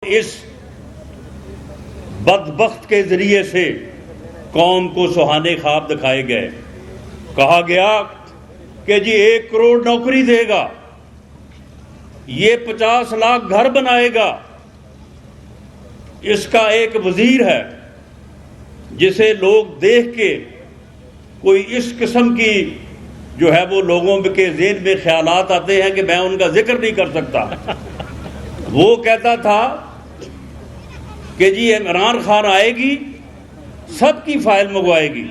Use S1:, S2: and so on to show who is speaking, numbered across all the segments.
S1: اس بدبخت کے ذریعے سے قوم کو سہانے خواب دکھائے گئے. کہا گیا کہ جی 1 کروڑ نوکری دے گا, یہ 50 لاکھ گھر بنائے گا. اس کا ایک وزیر ہے جسے لوگ دیکھ کے کوئی اس قسم کی جو ہے وہ لوگوں کے ذہن میں خیالات آتے ہیں کہ میں ان کا ذکر نہیں کر سکتا. وہ کہتا تھا کہ جی عمران خان آئے گی, سب کی فائل منگوائے گی.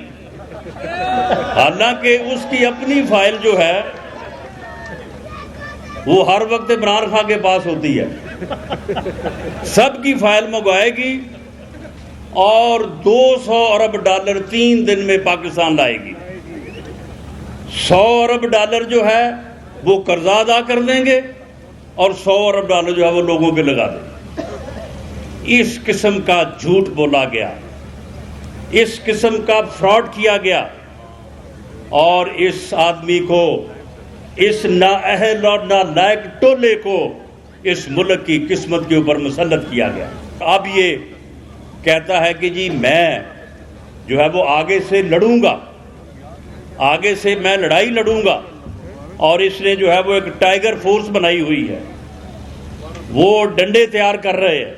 S1: حالانکہ اس کی اپنی فائل جو ہے وہ ہر وقت عمران خان کے پاس ہوتی ہے. سب کی فائل منگوائے گی اور $200 ارب 3 دن میں پاکستان لائے گی. $100 ارب جو ہے وہ قرضہ ادا کر دیں گے اور $100 ارب جو ہے وہ لوگوں پہ لگا دیں گے. اس قسم کا جھوٹ بولا گیا, اس قسم کا فراڈ کیا گیا, اور اس آدمی کو, اس نااہل اور نالائق ٹولے کو اس ملک کی قسمت کے اوپر مسلط کیا گیا. اب یہ کہتا ہے کہ جی میں جو ہے وہ آگے سے لڑوں گا, آگے سے میں لڑائی لڑوں گا, اور اس نے جو ہے وہ ایک ٹائیگر فورس بنائی ہوئی ہے. وہ ڈنڈے تیار کر رہے ہیں.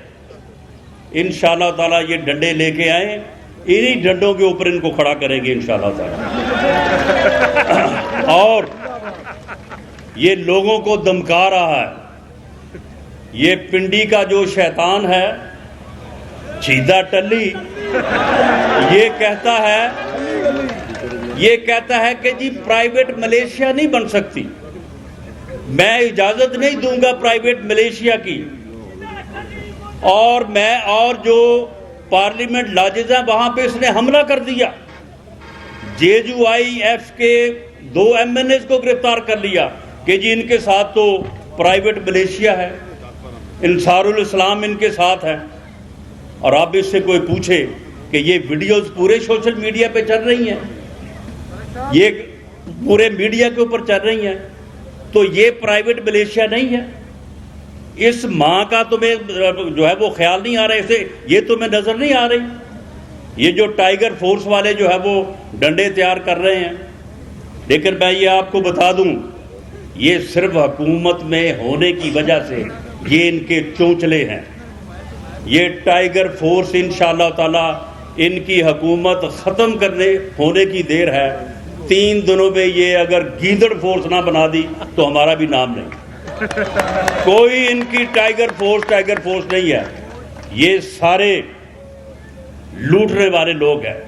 S1: انشاءاللہ تعالیٰ یہ ڈنڈے لے کے آئیں, انہی ڈنڈوں کے اوپر ان کو کھڑا کریں گے انشاءاللہ تعالیٰ. اور یہ لوگوں کو دمکا رہا ہے. یہ پنڈی کا جو شیطان ہے چیدہ ٹلی, یہ کہتا ہے کہ جی پرائیویٹ ملیشیا نہیں بن سکتی, میں اجازت نہیں دوں گا پرائیویٹ ملیشیا کی. اور جو پارلیمنٹ لاجز ہیں وہاں پہ اس نے حملہ کر دیا. JUIF کے 2 MNAs کو گرفتار کر لیا کہ جی ان کے ساتھ تو پرائیویٹ ملیشیا ہے, انصار الاسلام ان کے ساتھ ہے. اور اب اس سے کوئی پوچھے کہ یہ ویڈیوز پورے سوشل میڈیا پہ چل رہی ہیں, یہ پورے میڈیا کے اوپر چل رہی ہیں, تو یہ پرائیویٹ ملیشیا نہیں ہے. اس ماں کا تمہیں جو ہے وہ خیال نہیں آ رہا, اسے یہ تمہیں نظر نہیں آ رہی. یہ جو ٹائیگر فورس والے جو ہے وہ ڈنڈے تیار کر رہے ہیں. لیکن میں یہ آپ کو بتا دوں, یہ صرف حکومت میں ہونے کی وجہ سے یہ ان کے چونچلے ہیں. یہ ٹائیگر فورس انشاءاللہ تعالی ان کی حکومت ختم ہونے کی دیر ہے. 3 دنوں میں یہ اگر گیدڑ فورس نہ بنا دی تو ہمارا بھی نام نہیں. کوئی ان کی ٹائیگر فورس نہیں ہے. یہ سارے لوٹنے والے لوگ ہیں.